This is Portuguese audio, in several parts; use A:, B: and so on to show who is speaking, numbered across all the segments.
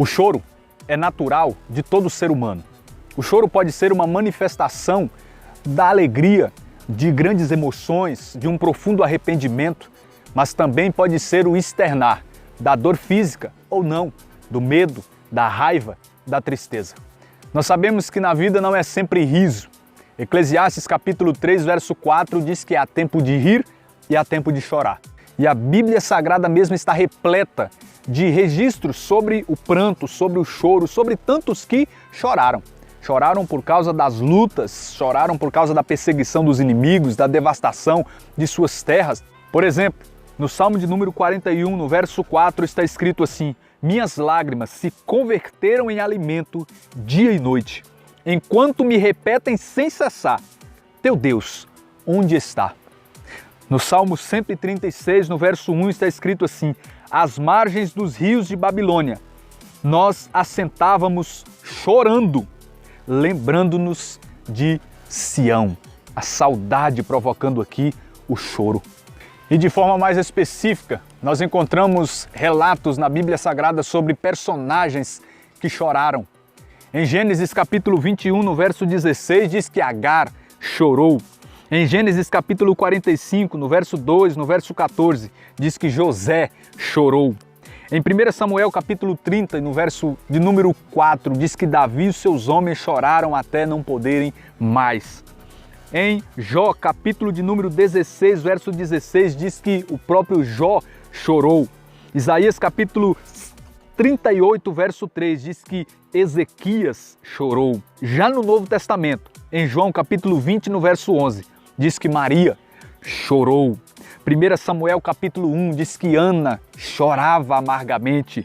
A: choro é natural de todo ser humano. O choro pode ser uma manifestação da alegria, de grandes emoções, de um profundo arrependimento, mas também pode ser o externar da dor física ou não, do medo, da raiva, da tristeza. Nós sabemos que na vida não é sempre riso. Eclesiastes capítulo 3, verso 4 diz que há tempo de rir e há tempo de chorar. E a Bíblia Sagrada mesmo está repleta de registros sobre o pranto, sobre o choro, sobre tantos que choraram. Choraram por causa das lutas, choraram por causa da perseguição dos inimigos, da devastação de suas terras. Por exemplo, no Salmo de número 41, no verso 4, está escrito assim: minhas lágrimas se converteram em alimento dia e noite, enquanto me repetem sem cessar: teu Deus, onde está? No Salmo 136, no verso 1, está escrito assim: às margens dos rios de Babilônia, nós assentávamos chorando, lembrando-nos de Sião. A saudade provocando aqui o choro. E de forma mais específica, nós encontramos relatos na Bíblia Sagrada sobre personagens que choraram. Em Gênesis capítulo 21, no verso 16, diz que Agar chorou. Em Gênesis capítulo 45, no verso 2, no verso 14, diz que José chorou. Em 1 Samuel capítulo 30, no verso de número 4, diz que Davi e os seus homens choraram até não poderem mais. Em Jó capítulo de número 16, verso 16, diz que o próprio Jó chorou. Isaías capítulo 38, verso 3, diz que Ezequias chorou. Já no Novo Testamento, em João capítulo 20, no verso 11, diz que Maria chorou. 1 Samuel capítulo 1 diz que Ana chorava amargamente.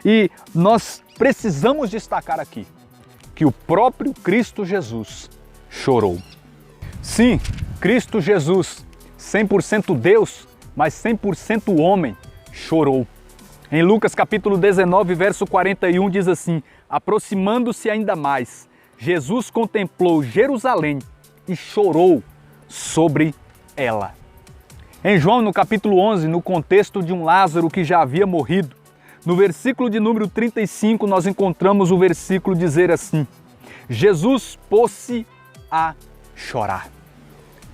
A: E nós precisamos destacar aqui que o próprio Cristo Jesus chorou. Sim, Cristo Jesus, 100% Deus, mas 100% homem, chorou. Em Lucas capítulo 19, verso 41 diz assim: aproximando-se ainda mais, Jesus contemplou Jerusalém e chorou sobre ela. Em João, no capítulo 11, no contexto de um Lázaro que já havia morrido, no versículo de número 35, nós encontramos o versículo dizer assim: Jesus pôs-se a chorar.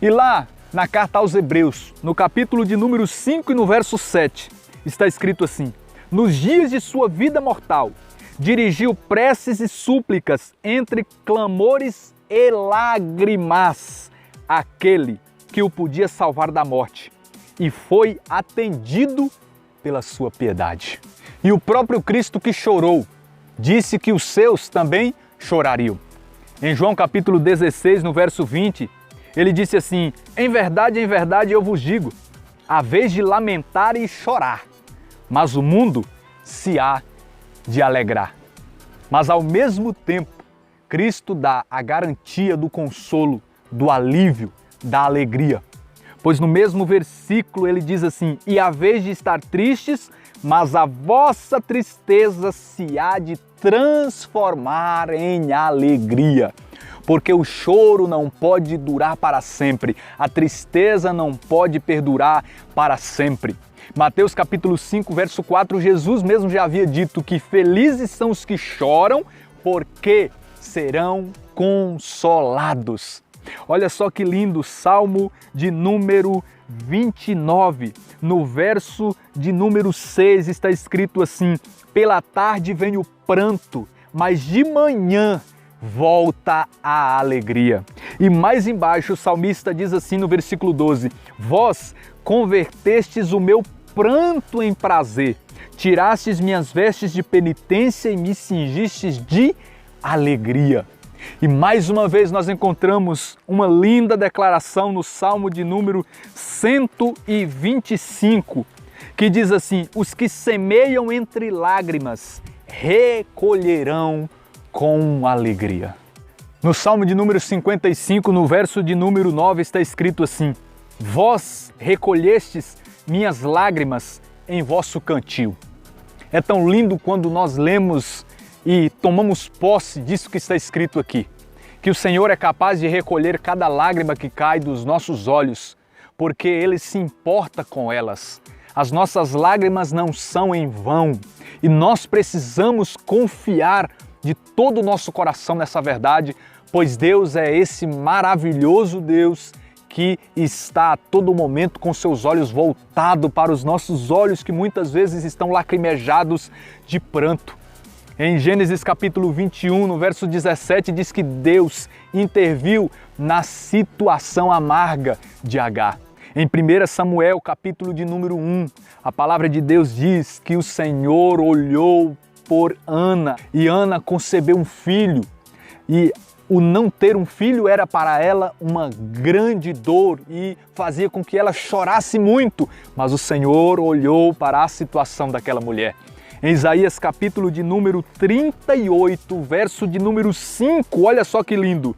A: E lá, na carta aos Hebreus, no capítulo de número 5 e no verso 7, está escrito assim: nos dias de sua vida mortal, dirigiu preces e súplicas entre clamores e lágrimas àquele que o podia salvar da morte, e foi atendido pela sua piedade. E o próprio Cristo que chorou, disse que os seus também chorariam. Em João capítulo 16, no verso 20, ele disse assim: em verdade eu vos digo, há vez de lamentar e chorar, mas o mundo se há de alegrar. Mas ao mesmo tempo, Cristo dá a garantia do consolo, do alívio, da alegria. Pois no mesmo versículo ele diz assim: e há vez de estar tristes, mas a vossa tristeza se há de transformar em alegria. Porque o choro não pode durar para sempre, a tristeza não pode perdurar para sempre. Mateus capítulo 5, verso 4, Jesus mesmo já havia dito que felizes são os que choram, porque serão consolados. Olha só que lindo, Salmo de número 29, no verso de número 6 está escrito assim: pela tarde vem o pranto, mas de manhã volta a alegria. E mais embaixo o salmista diz assim no versículo 12: vós convertestes o meu pranto em prazer, tirastes minhas vestes de penitência e me cingistes de alegria. E mais uma vez nós encontramos uma linda declaração no Salmo de número 125, que diz assim: os que semeiam entre lágrimas recolherão com alegria. No Salmo de número 55, no verso de número 9, está escrito assim: vós recolhestes minhas lágrimas em vosso cantil. É tão lindo quando nós lemos e tomamos posse disso que está escrito aqui, que o Senhor é capaz de recolher cada lágrima que cai dos nossos olhos, porque Ele se importa com elas. As nossas lágrimas não são em vão e nós precisamos confiar de todo o nosso coração nessa verdade, pois Deus é esse maravilhoso Deus que está a todo momento com seus olhos voltados para os nossos olhos que muitas vezes estão lacrimejados de pranto. Em Gênesis capítulo 21, no verso 17, diz que Deus interviu na situação amarga de Agar. Em 1 Samuel, capítulo de número 1, a palavra de Deus diz que o Senhor olhou por Ana e Ana concebeu um filho. E o não ter um filho era para ela uma grande dor e fazia com que ela chorasse muito, mas o Senhor olhou para a situação daquela mulher. Em Isaías capítulo de número 38, verso de número 5, olha só que lindo.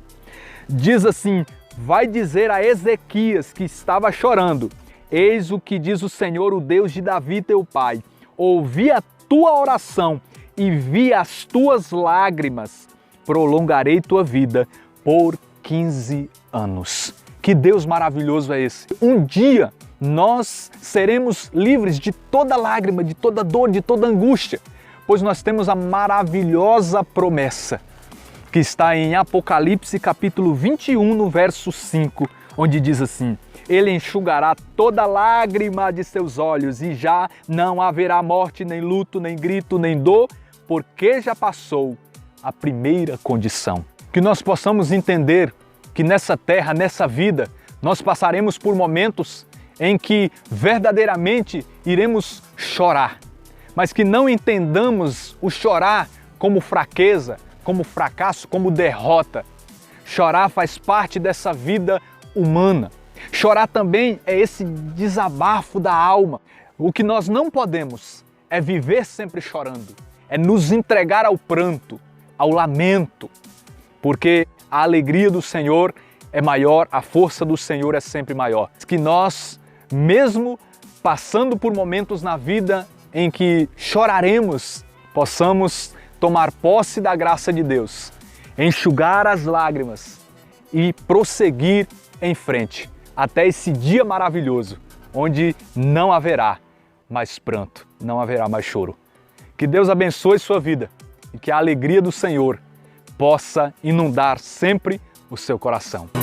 A: Diz assim: vai dizer a Ezequias que estava chorando, eis o que diz o Senhor, o Deus de Davi teu pai, ouvi a tua oração e vi as tuas lágrimas, prolongarei tua vida por 15 anos. Que Deus maravilhoso é esse! Um dia nós seremos livres de toda lágrima, de toda dor, de toda angústia, pois nós temos a maravilhosa promessa que está em Apocalipse capítulo 21, no verso 5, onde diz assim: Ele enxugará toda lágrima de seus olhos e já não haverá morte, nem luto, nem grito, nem dor, porque já passou a primeira condição. Que nós possamos entender que nessa terra, nessa vida, nós passaremos por momentos em que verdadeiramente iremos chorar, mas que não entendamos o chorar como fraqueza, como fracasso, como derrota. Chorar faz parte dessa vida humana. Chorar também é esse desabafo da alma. O que nós não podemos é viver sempre chorando, é nos entregar ao pranto, ao lamento, porque a alegria do Senhor é maior, a força do Senhor é sempre maior. Que nós, mesmo passando por momentos na vida em que choraremos, possamos tomar posse da graça de Deus, enxugar as lágrimas e prosseguir em frente, até esse dia maravilhoso, onde não haverá mais pranto, não haverá mais choro. Que Deus abençoe sua vida e que a alegria do Senhor possa inundar sempre o seu coração.